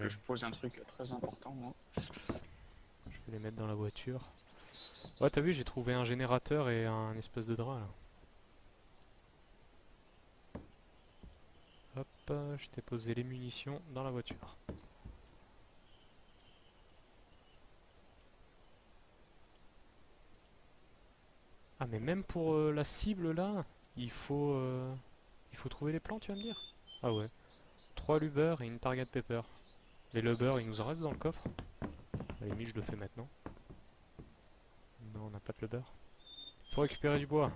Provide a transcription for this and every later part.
que je pose un truc très important, moi. Je vais les mettre dans la voiture. Ouais, t'as vu, j'ai trouvé un générateur et un espèce de drap là. Hop, je t'ai posé les munitions dans la voiture. Ah, mais même pour la cible là, il faut trouver les plans, tu vas me dire? Ah ouais. 3 lubber et une target pepper. Les lubber, il nous en reste dans le coffre. À la limite, je le fais maintenant. Non, on n'a pas de lubber. Faut récupérer du bois.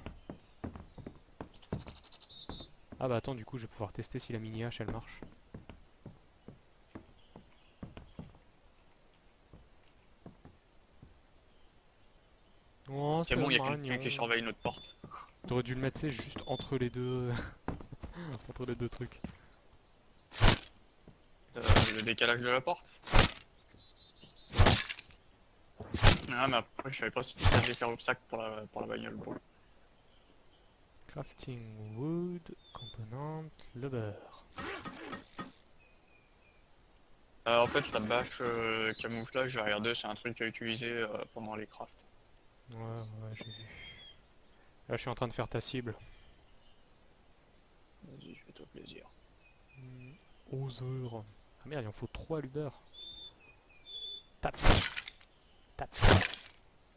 Ah bah attends, du coup, je vais pouvoir tester si la mini hache elle marche. Oh, C'est c'est bon, il y a quelqu'un qui mignon. surveille notre porte. T'aurais dû le mettre, c'est juste entre les deux, entre les deux trucs. Le décalage de la porte. Ah, mais après, je savais pas si ça allait faire obstacle pour la bagnole. Bon. Crafting wood, component, lubber. En fait, la bâche camouflage R2, c'est un truc à utiliser pendant les crafts. Ouais, ouais, j'ai vu. Là, je suis en train de faire ta cible. Vas-y, fais-toi plaisir. 11 heures. Ah merde, il en faut 3 lubber. Tape, tape,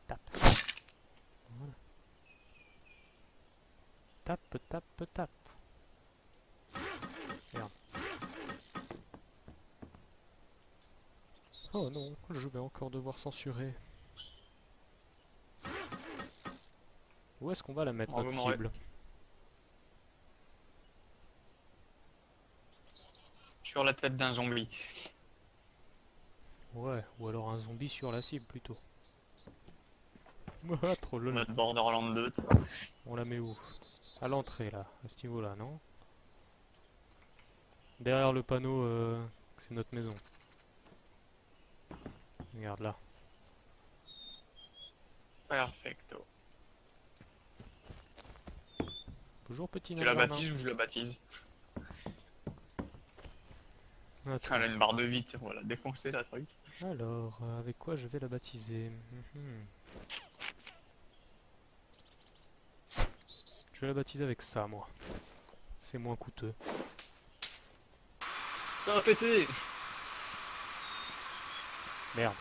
tape. Voilà. Tape, tape, tape. Merde. Oh non, je vais encore devoir censurer. Où est-ce qu'on va la mettre, Bravo, notre Moret. cible? Sur la tête d'un zombie. Ouais, ou alors un zombie sur la cible plutôt. Ah, trop lol. Notre Borderland 2. On la met où? À l'entrée là, à ce niveau là, non? Derrière le panneau, c'est notre maison. Regarde là. Perfecto. Bonjour petit Tu nain la jardin. baptises ou je la baptise? Attends. Elle a une barre de vite, on va la défoncer la truc. Alors, avec quoi je vais la baptiser? Je vais la baptiser avec ça, moi. C'est moins coûteux. Ça va péter! Merde.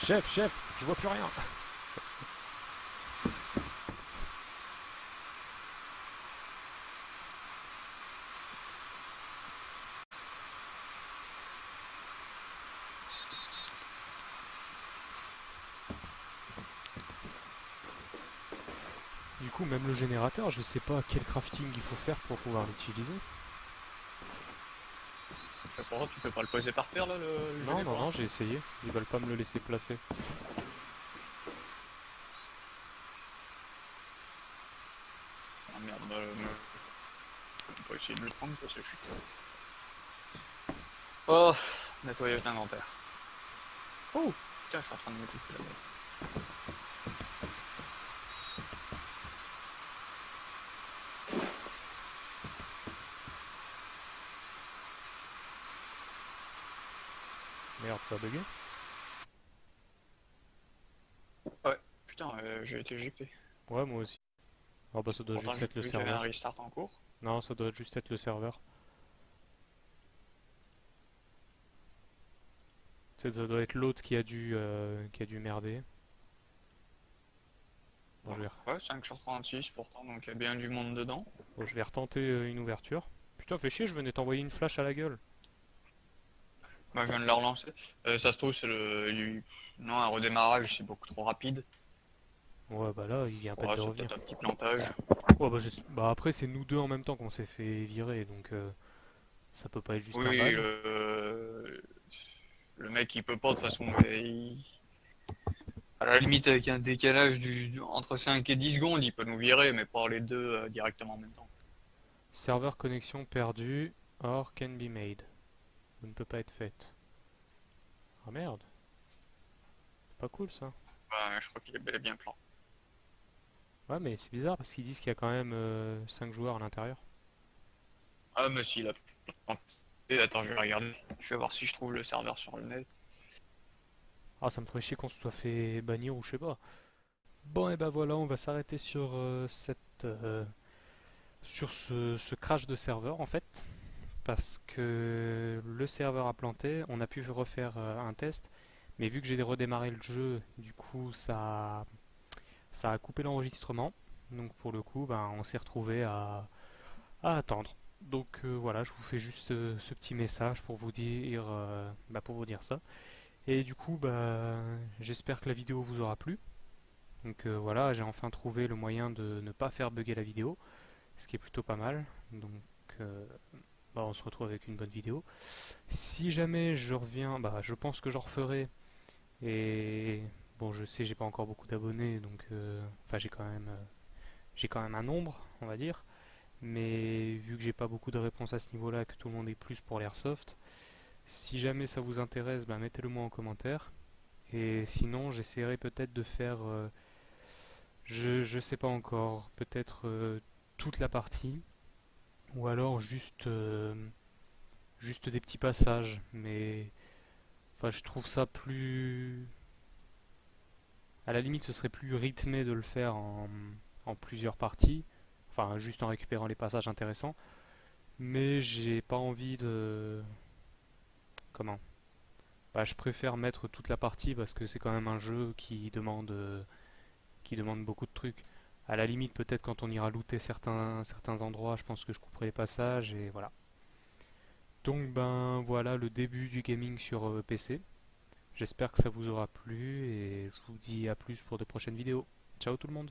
Chef, je vois plus rien. Du coup, même le générateur, je sais pas quel crafting il faut faire pour pouvoir l'utiliser. Pourquoi tu peux pas le poser par terre là, le Non, gilet non, pour non, l'instant? j'ai essayé. Ils veulent pas me le laisser placer. Ah merde, on peut essayer de le prendre, ça c'est chute. Oh, nettoyage d'inventaire. Oh! Putain, je suis en train de m'étouffer là-bas. Merde, ça a bugué. Ouais, putain, j'ai été éjecté. Ouais, moi aussi. Ah bah ça doit Pourtant juste j'ai être le vu qu'il y avait un serveur. restart en cours. Non, ça doit juste être le serveur. Ça doit être l'autre qui a dû merder. Bon, Ouais, 5 sur 36 pourtant, donc il y a bien du monde dedans. bon, je vais retenter une ouverture. Putain, fais chier, je venais t'envoyer une flash à la gueule. Bah, je viens de la relancer. Ça se trouve, c'est non, un redémarrage, c'est beaucoup trop rapide. Ouais, bah là, il vient à peine Ouais, de c'est revenir. peut-être un petit plantage. Ouais, bah, bah après, c'est nous deux en même temps qu'on s'est fait virer, donc ça peut pas être juste un Oui, bug. le mec il peut pas de toute façon, mais à la limite avec un décalage entre 5 et 10 secondes, il peut nous virer, mais pas les deux directement en même temps. Serveur connexion perdue, or can be made. Ou ne peut pas être faite. Ah merde, c'est pas cool ça. Bah, je crois qu'il est bel et bien plan. Ouais, mais c'est bizarre parce qu'ils disent qu'il y a quand même 5 joueurs à l'intérieur. Ah, mais s'il a planté Et attends, je vais regarder. Je vais voir si je trouve le serveur sur le net. Ah, ça me ferait chier qu'on se soit fait bannir ou je sais pas. Bon, et ben voilà, on va s'arrêter sur ce crash de serveur en fait. Parce que le serveur a planté, on a pu refaire un test, mais vu que j'ai redémarré le jeu, du coup ça a coupé l'enregistrement. Donc pour le coup, ben, on s'est retrouvé à attendre. Donc voilà, je vous fais juste ce petit message pour vous dire ça. Et du coup, bah, j'espère que la vidéo vous aura plu. Donc voilà, j'ai enfin trouvé le moyen de ne pas faire bugger la vidéo, ce qui est plutôt pas mal. Donc euh, bah, on se retrouve avec une bonne vidéo. Si jamais je reviens, bah, je pense que j'en referai. Et bon, je sais, j'ai pas encore beaucoup d'abonnés, donc enfin j'ai quand même un nombre, on va dire. Mais vu que j'ai pas beaucoup de réponses à ce niveau-là, que tout le monde est plus pour l'airsoft, si jamais ça vous intéresse, bah, mettez-le moi en commentaire. Et sinon, j'essaierai peut-être de faire, je sais pas encore, peut-être toute la partie, ou alors juste des petits passages. Mais enfin, je trouve ça plus, à la limite, ce serait plus rythmé de le faire en plusieurs parties, enfin juste en récupérant les passages intéressants. Mais j'ai pas envie de, comment? Bah, je préfère mettre toute la partie parce que c'est quand même un jeu qui demande beaucoup de trucs. À la limite, peut-être quand on ira looter certains endroits, je pense que je couperai les passages et voilà. Donc ben voilà le début du gaming sur PC. J'espère que ça vous aura plu et je vous dis à plus pour de prochaines vidéos. Ciao tout le monde!